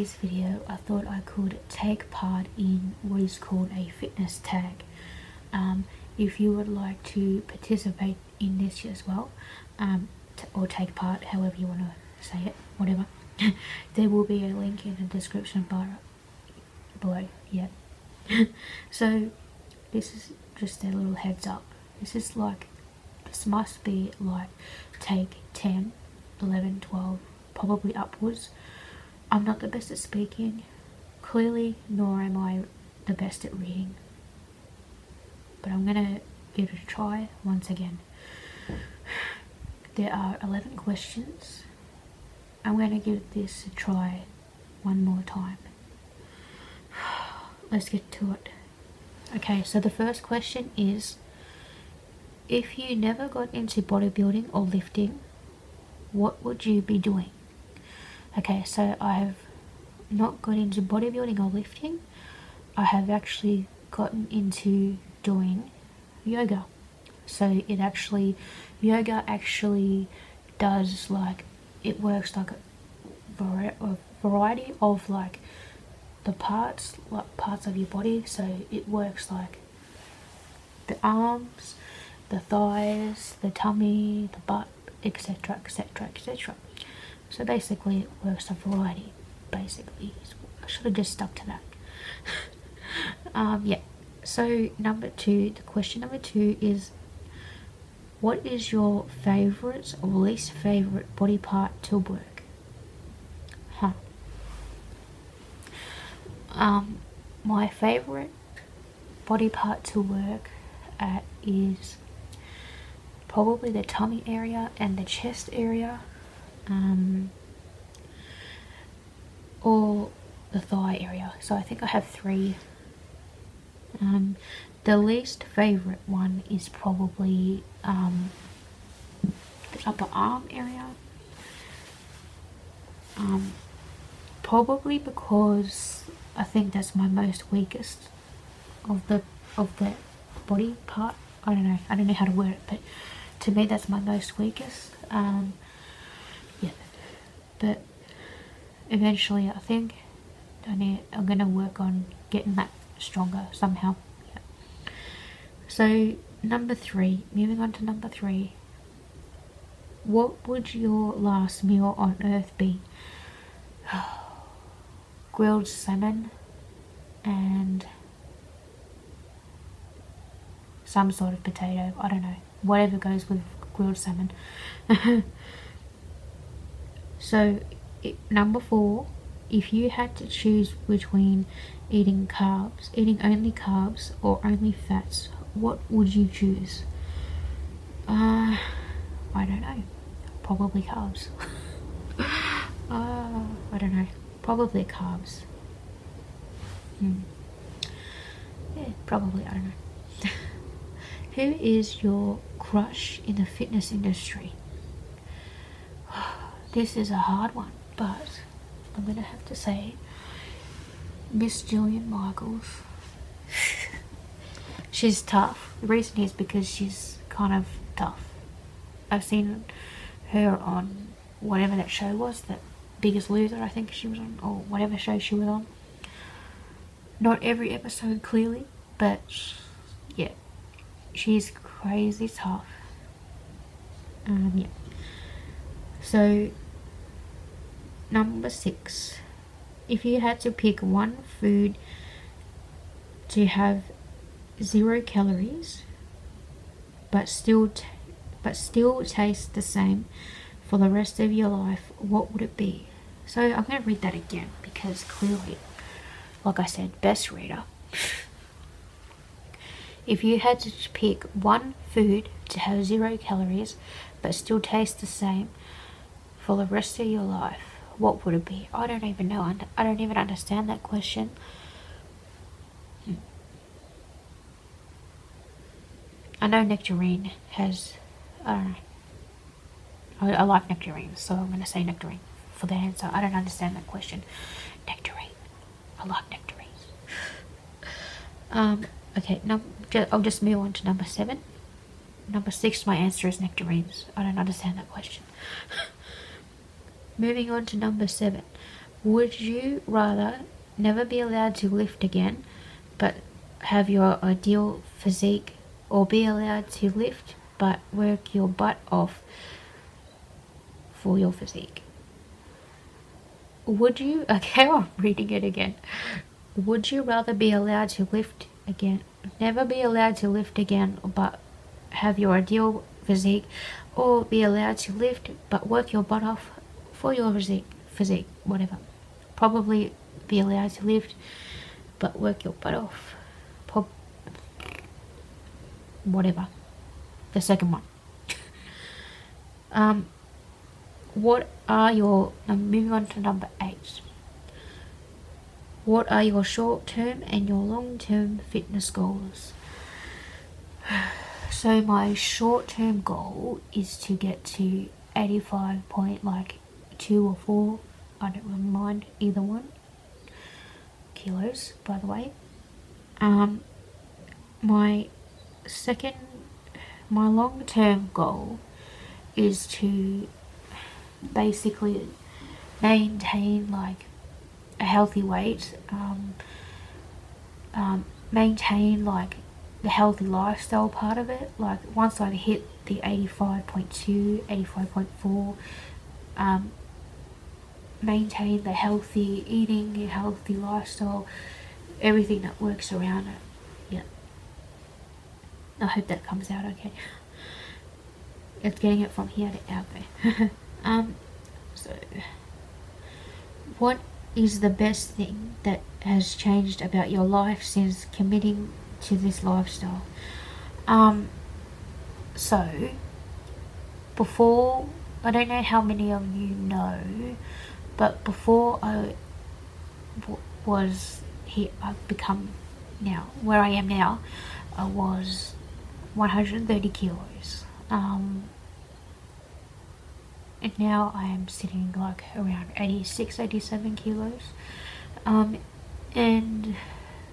this video, I thought I could take part in what is called a fitness tag. If you would like to participate in this as well, or take part, however you want to say it, whatever, there will be a link in the description bar below. Yeah. So this is just a little heads up. This must be like take 10, 11, 12, probably upwards. I'm not the best at speaking, clearly, nor am I the best at reading. But I'm gonna give it a try once again. There are 11 questions. I'm gonna give this a try one more time. Let's get to it. Okay, so the first question is, if you never got into bodybuilding or lifting, what would you be doing? Okay, so I have not got into bodybuilding or lifting. I have actually gotten into doing yoga. So yoga actually does, like, it works like a variety of like the parts of your body. So it works like the arms, the thighs, the tummy, the butt, etc, etc, etc. So basically it works a variety, basically. I should have just stuck to that. Yeah, so the question number 2 is, what is your favourite or least favourite body part to work? My favourite body part to work at is probably the tummy area and the chest area, or the thigh area. So I think I have 3. The least favourite one is probably the upper arm area, probably because I think that's my most weakest of the body part. I don't know how to word it, but to me that's my most weakest. Yeah, but eventually I think I'm gonna work on getting that stronger somehow. Yeah. So number 3, moving on to number 3, what would your last meal on earth be? Grilled salmon and some sort of potato, I don't know, whatever goes with grilled salmon. So number 4, if you had to choose between eating only carbs or only fats, what would you choose? I don't know, probably carbs. I don't know, probably carbs. Yeah, probably, I don't know. Who is your crush in the fitness industry? This is a hard one, but I'm gonna have to say Miss Jillian Michaels. She's tough. The reason is because she's kind of tough. I've seen her on whatever that show was, that Biggest Loser I think she was on, or whatever show she was on. Not every episode clearly, but yeah, she's crazy tough. Yeah. So number 6, if you had to pick one food to have 0 calories but still taste the same for the rest of your life, what would it be? So I'm going to read that again, because clearly, like I said, best reader. If you had to pick one food to have 0 calories but still taste the same for the rest of your life, what would it be? I don't even know. I don't even understand that question. I know nectarine has, I don't know. I like nectarines, so I'm going to say nectarine for the answer. I don't understand that question. Nectarine. I like nectarines. Okay, I'll just move on to number 7. Number 6, my answer is nectarines. I don't understand that question. Moving on to number 7. Would you rather never be allowed to lift again, but have your ideal physique, or be allowed to lift but work your butt off for your physique? Would you, okay, I'm reading it again. Would you rather be allowed to lift again, never be allowed to lift again, but have your ideal physique, or be allowed to lift but work your butt off for your physique, whatever. Probably be allowed to lift but work your butt off. Whatever. The second one. What are your, moving on to number 8. What are your short-term and your long-term fitness goals? So my short-term goal is to get to 85.2 or 4, I don't really mind either one, kilos, by the way. My long-term goal is to basically maintain like a healthy weight, maintain like the healthy lifestyle part of it. Like once I hit the 85.2, 85.4, maintain the healthy eating, healthy lifestyle, everything that works around it. Yeah, I hope that comes out okay. It's getting it from here to out there. So what is the best thing that has changed about your life since committing to this lifestyle? So before, I don't know how many of you know, but before I've become now where I am now, I was 130 kilos. And now I am sitting like around 86, 87 kilos. And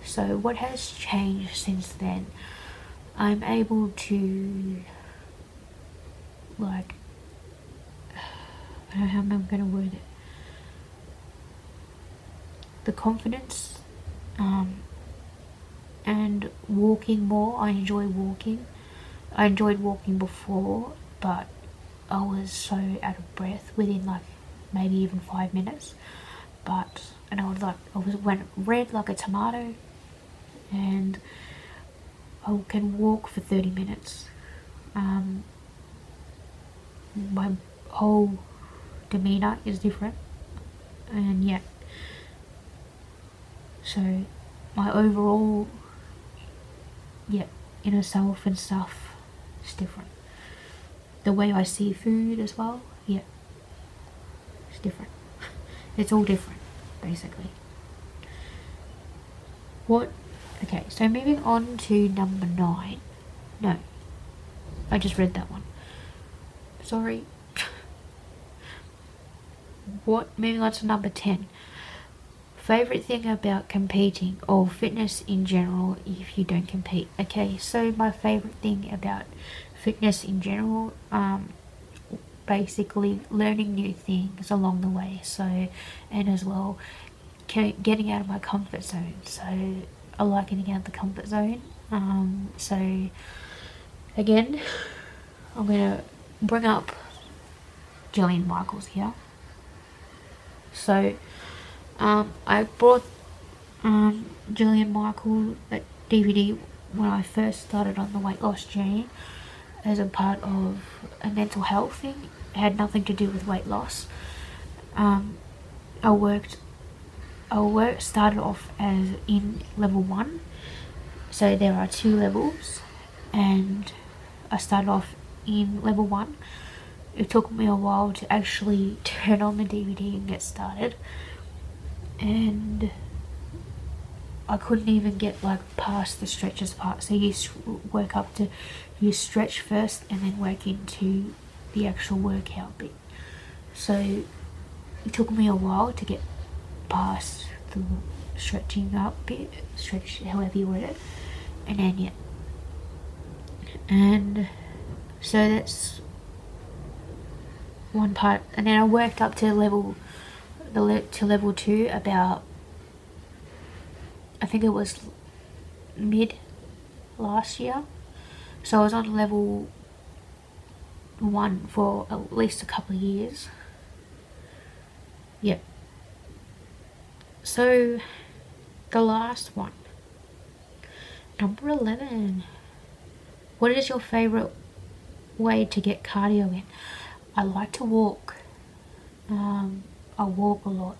so what has changed since then? I'm able to, like, I don't know how I'm going to word it. The confidence, and walking more. I enjoy walking. I enjoyed walking before, but I was so out of breath within like maybe even 5 minutes. And I went red like a tomato, and I can walk for 30 minutes. My whole demeanor is different, and yeah. So my overall, inner self and stuff is different. The way I see food as well, it's different. It's all different, basically. Okay, so moving on to number 9. No, I just read that one. Sorry. Moving on to number 10. Favorite thing about competing, or fitness in general if you don't compete. Okay, so my favorite thing about fitness in general, basically learning new things along the way. So, and as well, getting out of my comfort zone. So I like getting out of the comfort zone. So again, I'm gonna bring up Jillian Michaels here. So I brought Jillian Michaels that DVD when I first started on the weight loss journey as a part of a mental health thing. It had nothing to do with weight loss. I started off as in level 1, so there are 2 levels, and I started off in level 1. It took me a while to actually turn on the DVD and get started, and I couldn't even get like past the stretches part. So you stretch first and then work into the actual workout bit. So it took me a while to get past the stretching up bit, stretch however you word it, and then and so that's one part. And then I worked up to level to level 2 about, I think it was mid last year. So I was on level 1 for at least a couple of years. Yep. So the last one, number 11. What is your favorite way to get cardio in? I like to walk. I walk a lot.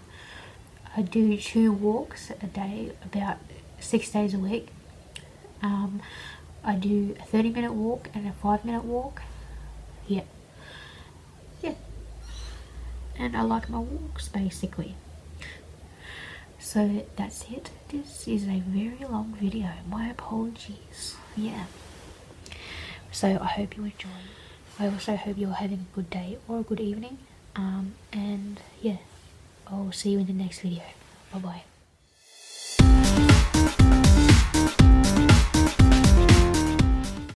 I do 2 walks a day, about 6 days a week. I do a 30-minute walk and a 5-minute walk. Yeah. And I like my walks, basically. So that's it. This is a very long video. My apologies. Yeah. So I hope you enjoy. I also hope you're having a good day or a good evening. And yeah, I'll see you in the next video. Bye bye.